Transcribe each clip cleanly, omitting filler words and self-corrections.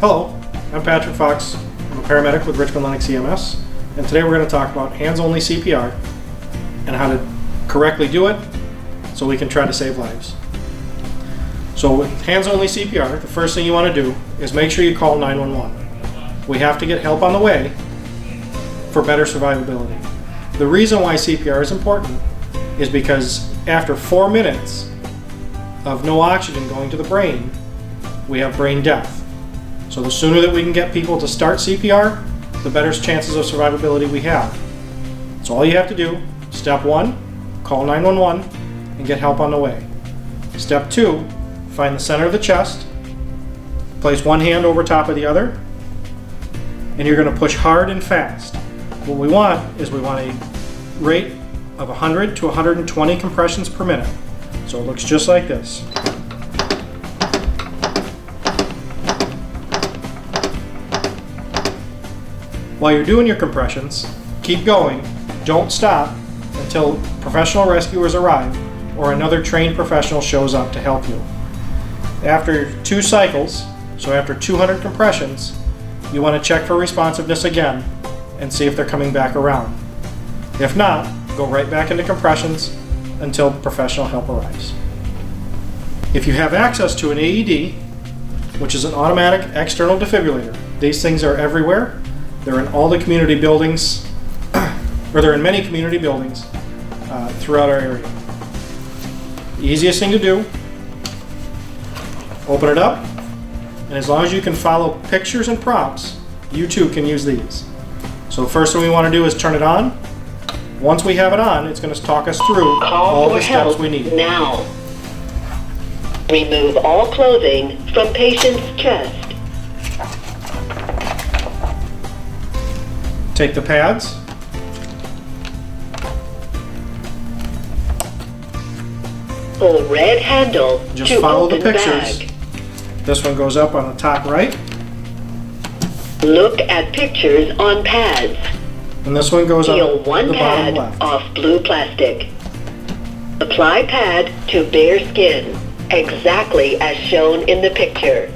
Hello, I'm Patrick Fox. I'm a paramedic with Richmond Lenox EMS, and today we're going to talk about hands-only CPR and how to correctly do it so we can try to save lives. So with hands-only CPR, the first thing you want to do is make sure you call 911. We have to get help on the way for better survivability. The reason why CPR is important is because after 4 minutes of no oxygen going to the brain, we have brain death. So the sooner that we can get people to start CPR, the better chances of survivability we have. So all you have to do, step 1, call 911 and get help on the way. Step 2, find the center of the chest, place one hand over top of the other, and you're going to push hard and fast. What we want is a rate of 100 to 120 compressions per minute. So it looks just like this. While you're doing your compressions, keep going. Don't stop until professional rescuers arrive or another trained professional shows up to help you. After 2 cycles, so after 200 compressions, you want to check for responsiveness again and see if they're coming back around. If not, go right back into compressions until professional help arrives. If you have access to an AED, which is an automatic external defibrillator, these things are everywhere. They're in all the community buildings, or they're in many community buildings throughout our area. The easiest thing to do, open it up, and as long as you can follow pictures and prompts, you too can use these. So the first thing we want to do is turn it on. Once we have it on, it's going to talk us through all the steps we need. Now, remove all clothing from patient's chest. Take the pads, Pull red handle just to follow the open pictures. bag. This one goes up on the top right, Look at pictures on pads. and this one goes Peel up one the bottom pad left. off blue plastic. Apply pad to bare skin, exactly as shown in the picture.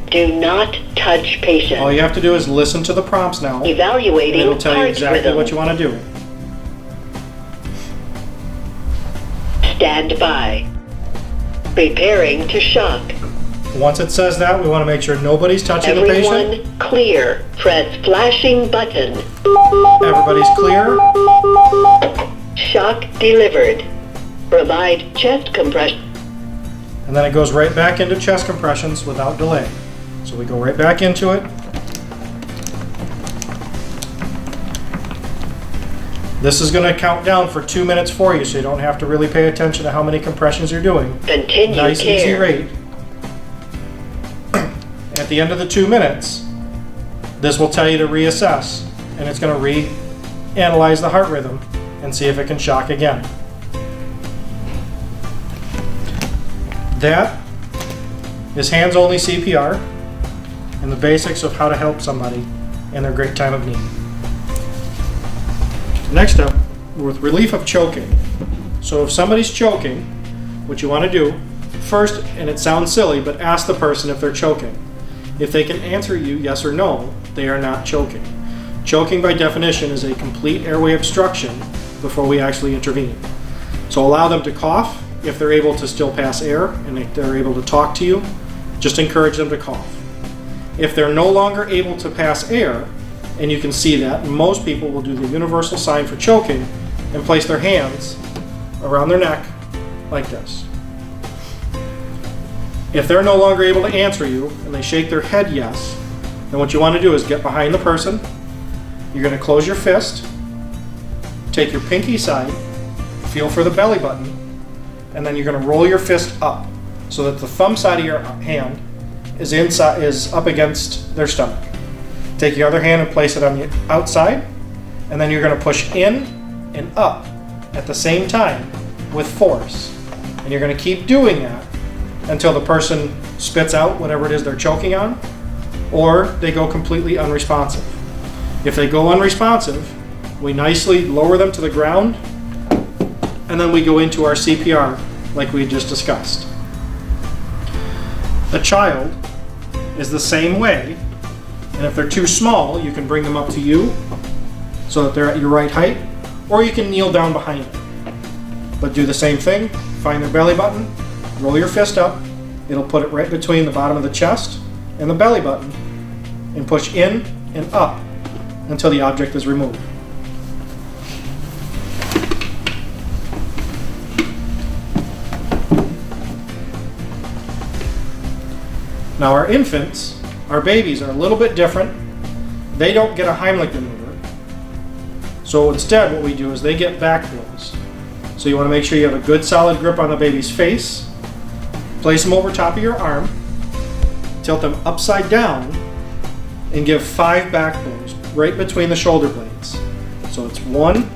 Do not touch patient. All you have to do is listen to the prompts now, and Evaluating it'll tell you heart exactly rhythm. what you want to do. Stand by. Preparing to shock. Once it says that, we want to make sure nobody's touching the patient. Everyone clear. Press flashing button. Everybody's clear. Shock delivered. Provide chest compression. And then it goes right back into chest compressions without delay. So we go right back into it. This is going to count down for 2 minutes for you, so you don't have to really pay attention to how many compressions you're doing. Continue Nice, care. easy rate. At the end of the 2 minutes, this will tell you to reassess, and it's going to reanalyze the heart rhythm and see if it can shock again. That is hands-only CPR and the basics of how to help somebody in their great time of need. Next up, with relief of choking. So if somebody's choking, what you want to do first, and it sounds silly, but ask the person if they're choking. If they can answer you yes or no, they are not choking. Choking by definition is a complete airway obstruction before we actually intervene. So allow them to cough if they're able to still pass air and if they're able to talk to you. Just encourage them to cough. If they're no longer able to pass air, and you can see that, most people will do the universal sign for choking and place their hands around their neck like this. If they're no longer able to answer you and they shake their head yes, then what you want to do is get behind the person. You're going to close your fist, take your pinky side, feel for the belly button, and then you're going to roll your fist up so that the thumb side of your hand is up against their stomach. Take your other hand and place it on the outside, and then you're going to push in and up at the same time with force. And you're going to keep doing that until the person spits out whatever it is they're choking on, or they go completely unresponsive. If they go unresponsive, we nicely lower them to the ground, and then we go into our CPR like we just discussed. A child is the same way. And if they're too small, you can bring them up to you so that they're at your right height, or you can kneel down behind them. But do the same thing, find their belly button, roll your fist up, it'll put it right between the bottom of the chest and the belly button, and push in and up until the object is removed. Now our infants, our babies, are a little bit different. They don't get a Heimlich maneuver. So instead what we do is they get back blows. So you want to make sure you have a good solid grip on the baby's face. Place them over top of your arm. Tilt them upside down and give 5 back blows right between the shoulder blades. So it's 1,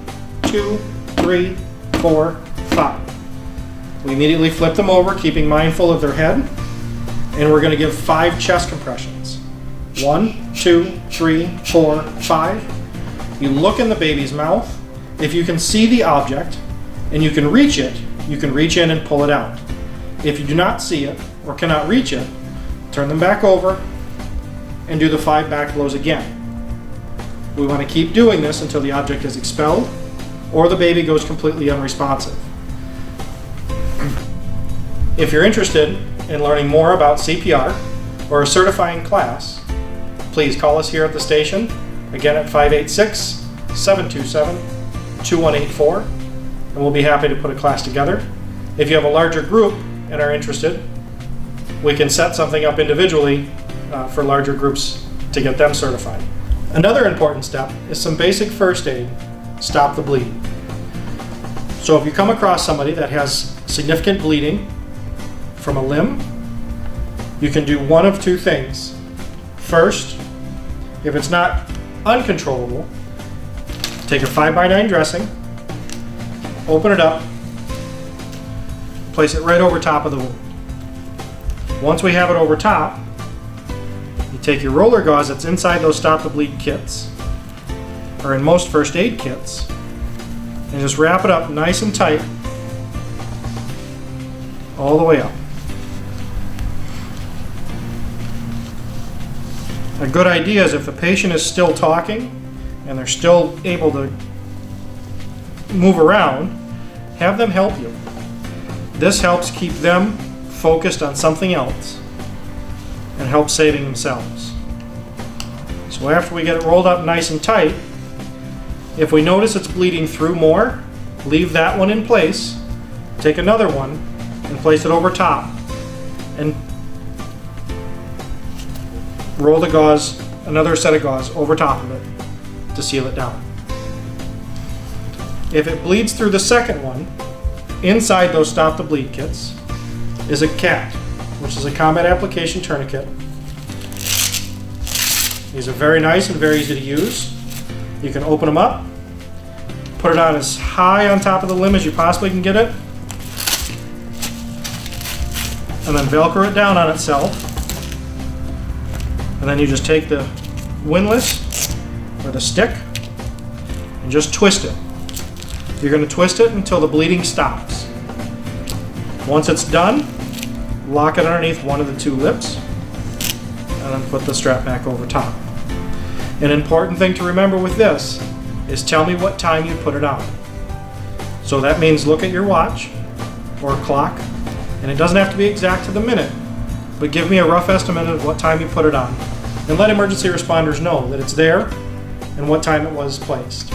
2, 3, 4, 5. We immediately flip them over, keeping mindful of their head. And we're going to give 5 chest compressions. 1, 2, 3, 4, 5. You look in the baby's mouth. If you can see the object and you can reach it, you can reach in and pull it out. If you do not see it or cannot reach it, turn them back over and do the 5 back blows again. We want to keep doing this until the object is expelled or the baby goes completely unresponsive. If you're interested in learning more about CPR or a certifying class, please call us here at the station, again at 586-727-2184, and we'll be happy to put a class together. If you have a larger group and are interested, we can set something up individually for larger groups to get them certified. Another important step is some basic first aid, stop the bleeding. So if you come across somebody that has significant bleeding from a limb, you can do one of 2 things. First, if it's not uncontrollable, take a 5x9 dressing, open it up, place it right over top of the wound. Once we have it over top, you take your roller gauze that's inside those stop the bleed kits, or in most first aid kits, and just wrap it up nice and tight all the way up. A good idea is if the patient is still talking and they're still able to move around, have them help you. This helps keep them focused on something else and help saving themselves. So after we get it rolled up nice and tight, if we notice it's bleeding through more, leave that one in place, take another one and place it over top, and roll the gauze, another set of gauze over top of it to seal it down. If it bleeds through the second one, inside those stop the bleed kits is a CAT, which is a combat application tourniquet. These are very nice and very easy to use. You can open them up, put it on as high on top of the limb as you possibly can get it, and then Velcro it down on itself. And then you just take the windlass or the stick and just twist it. You're going to twist it until the bleeding stops. Once it's done, lock it underneath one of the 2 lips and then put the strap back over top. An important thing to remember with this is tell me what time you put it on. So that means look at your watch or clock, and it doesn't have to be exact to the minute, but give me a rough estimate of what time you put it on, and let emergency responders know that it's there and what time it was placed.